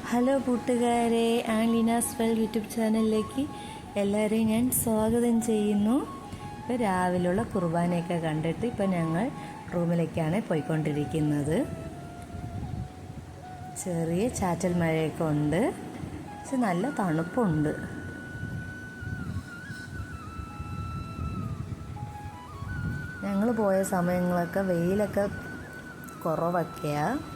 Hello കൂട്ടുകാരെ, ആൻലീനാസ് world YouTube ചാനലിലേക്ക് എല്ലാവരെയും ഞാൻ സ്വാഗതം ചെയ്യുന്നു. ഇപ്പോൾ രാവിലെയുള്ള കുർബാനയൊക്കെ കണ്ടിട്ട് ഇപ്പോൾ ഞങ്ങൾ റൂമിലേക്കാണ് പോയിക്കൊണ്ടിരിക്കുന്നത്. ചെറിയ ചാറ്റൽ മഴയൊക്കെ ഉണ്ട്, പക്ഷെ നല്ല തണുപ്പുണ്ട്. ഞങ്ങൾ പോയ സമയങ്ങളൊക്കെ വെയിലൊക്കെ കുറവൊക്കെയാണ്.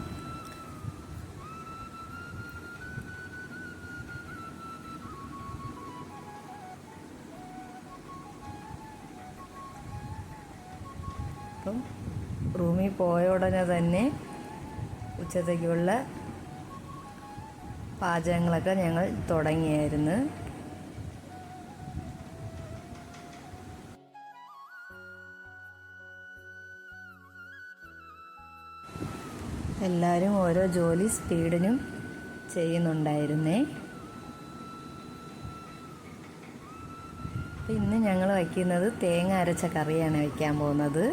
അപ്പം റൂമിൽ പോയ ഉടനെ തന്നെ ഉച്ചത്തേക്കുള്ള പാചകങ്ങളൊക്കെ ഞങ്ങൾ തുടങ്ങിയായിരുന്നു. എല്ലാവരും ഓരോ ജോലി സ്പീഡിനും ചെയ്യുന്നുണ്ടായിരുന്നേ. ഇന്ന് ഞങ്ങൾ വയ്ക്കുന്നത് തേങ്ങ അരച്ച കറിയാണ് വയ്ക്കാൻ പോകുന്നത്.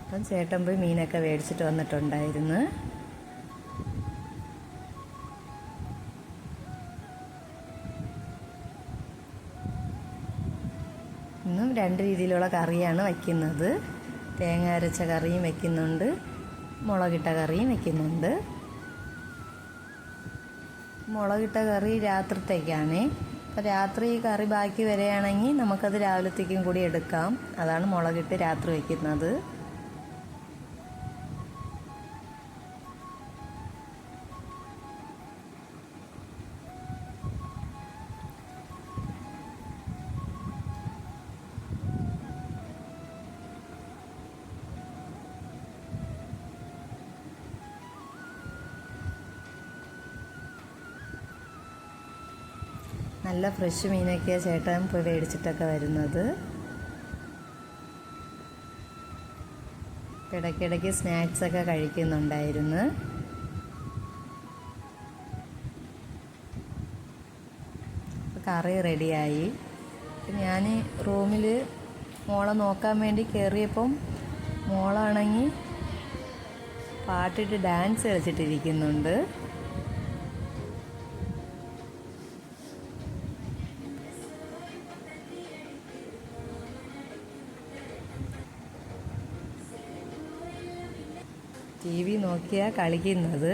അപ്പം ചേട്ടൻ പോയി മീനൊക്കെ മേടിച്ചിട്ട് വന്നിട്ടുണ്ടായിരുന്നു. ഇന്നും രണ്ട് രീതിയിലുള്ള കറിയാണ് വയ്ക്കുന്നത്. തേങ്ങ അരച്ച കറിയും വയ്ക്കുന്നുണ്ട്, മുളകിട്ട കറിയും വയ്ക്കുന്നുണ്ട്. മുളകിട്ട കറി രാത്രിത്തേക്കാണ്. അപ്പോൾ രാത്രി കറി ബാക്കി വരികയാണെങ്കിൽ നമുക്കത് രാവിലത്തേക്കും കൂടി എടുക്കാം. അതാണ് മുളകിട്ട് രാത്രി വയ്ക്കുന്നത്. നല്ല ഫ്രഷ് മീനൊക്കെയാണ് ചേട്ടൻ പോയി മേടിച്ചിട്ടൊക്കെ വരുന്നത്. ഇടയ്ക്കിടയ്ക്ക് സ്നാക്സൊക്കെ കഴിക്കുന്നുണ്ടായിരുന്നു. കറി റെഡിയായി. ഞാൻ റൂമിൽ മോളെ നോക്കാൻ വേണ്ടി കയറിയപ്പം മോളാണെങ്കിൽ പാട്ടിട്ട് ഡാൻസ് കളിച്ചിട്ടിരിക്കുന്നുണ്ട്. TV നോക്കിയാ കളിക്കുന്നത്.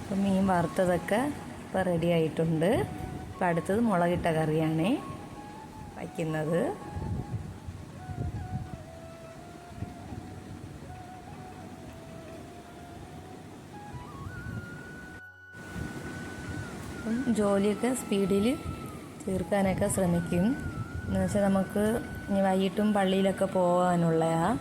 അപ്പം മീൻ വറുത്തതൊക്കെ ഇപ്പം റെഡി ആയിട്ടുണ്ട്. ഇപ്പം അടുത്തത് മുളകിട്ട കറിയാണ് വയ്ക്കുന്നത്. ജോലിയൊക്കെ സ്പീഡിൽ തീർക്കാനൊക്കെ ശ്രമിക്കും. എന്നുവെച്ചാൽ നമുക്ക് ഇനി വൈകിട്ടും പള്ളിയിലൊക്കെ പോകാനുള്ളതാണ്.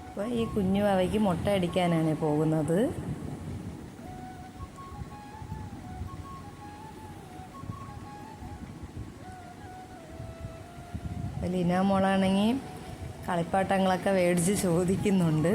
അപ്പോൾ ഈ കുഞ്ഞു അവയ്ക്ക് മുട്ട അടിക്കാനാണ് പോകുന്നത്. ലീന മോളാണെങ്കിൽ കളിപ്പാട്ടങ്ങളൊക്കെ മേടിച്ച് ചോദിക്കുന്നുണ്ട്.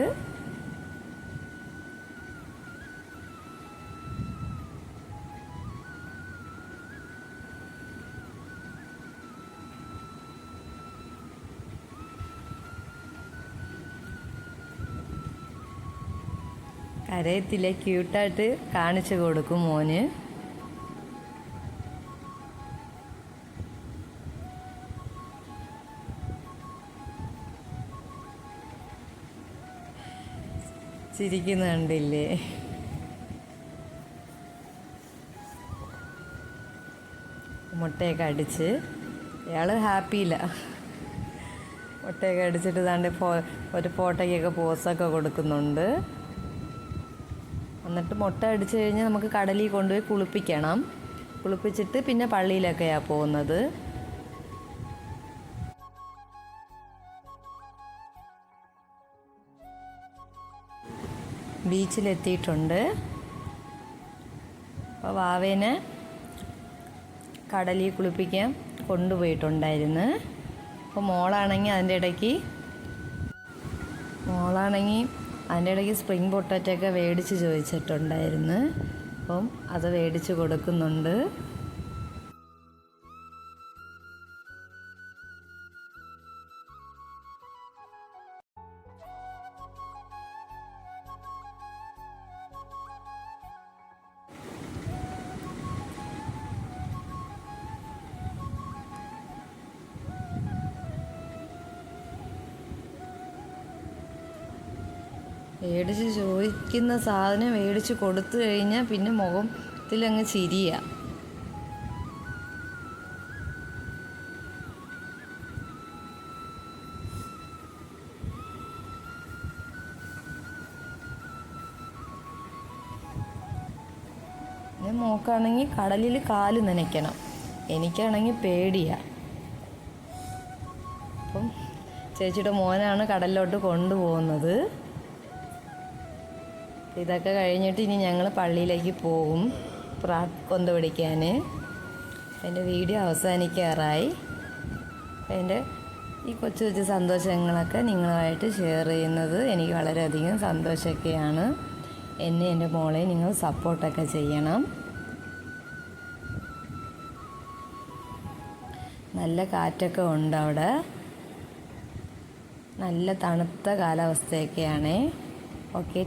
കരയത്തില്ല, ക്യൂട്ടായിട്ട് കാണിച്ചു കൊടുക്കും മോന്. ചിരിക്കുന്ന കണ്ടില്ലേ? മുട്ടയൊക്കെ അടിച്ച് അയാൾ ഹാപ്പിയില്ല. മുട്ടയൊക്കെ അടിച്ചിട്ട് താണ്ട് ഒരു ഫോട്ടോയ്ക്കൊക്കെ പോസൊക്കെ കൊടുക്കുന്നുണ്ട്. എന്നിട്ട് മുട്ട അടിച്ചു കഴിഞ്ഞാൽ നമുക്ക് കടലിൽ കൊണ്ടുപോയി കുളിപ്പിക്കണം. കുളിപ്പിച്ചിട്ട് പിന്നെ പള്ളിയിലൊക്കെയാണ് പോകുന്നത്. ബീച്ചിലെത്തിയിട്ടുണ്ട്. അപ്പോൾ വാവേനെ കടലിൽ കുളിപ്പിക്കാൻ കൊണ്ടുപോയിട്ടുണ്ടായിരുന്നു. അപ്പോൾ മോളാണെങ്കിൽ അതിൻ്റെ ഇടയ്ക്ക് സ്പ്രിങ് പൊട്ടറ്റൊക്കെ മേടിച്ച് ചോദിച്ചിട്ടുണ്ടായിരുന്നു. അപ്പം അത് മേടിച്ച് കൊടുക്കുന്നുണ്ട്. മേടിച്ച് ചോദിക്കുന്ന സാധനം മേടിച്ച് കൊടുത്തു കഴിഞ്ഞാൽ പിന്നെ മുഖത്തിലങ്ങ് ചിരിയാ. പിന്നെ മോക്കാണെങ്കിൽ കടലിൽ കാല് നനയ്ക്കണം, എനിക്കാണെങ്കിൽ പേടിയാ. അപ്പം ചേച്ചിയുടെ മോനാണ് കടലിലോട്ട് കൊണ്ടുപോകുന്നത്. ഇതൊക്കെ കഴിഞ്ഞിട്ട് ഇനി ഞങ്ങൾ പള്ളിയിലേക്ക് പോകും കൊന്ത പിടിക്കാൻ. എൻ്റെ വീഡിയോ അവസാനിക്കാറായി. എൻ്റെ ഈ കൊച്ചു സന്തോഷങ്ങളൊക്കെ നിങ്ങളുമായിട്ട് ഷെയർ ചെയ്യുന്നത് എനിക്ക് വളരെയധികം സന്തോഷമൊക്കെയാണ്. എന്നെ എൻ്റെ മോളെ നിങ്ങൾ സപ്പോർട്ടൊക്കെ ചെയ്യണം. നല്ല കാറ്റൊക്കെ ഉണ്ട് അവിടെ, നല്ല തണുത്ത കാലാവസ്ഥയൊക്കെയാണ്. ഓക്കെ.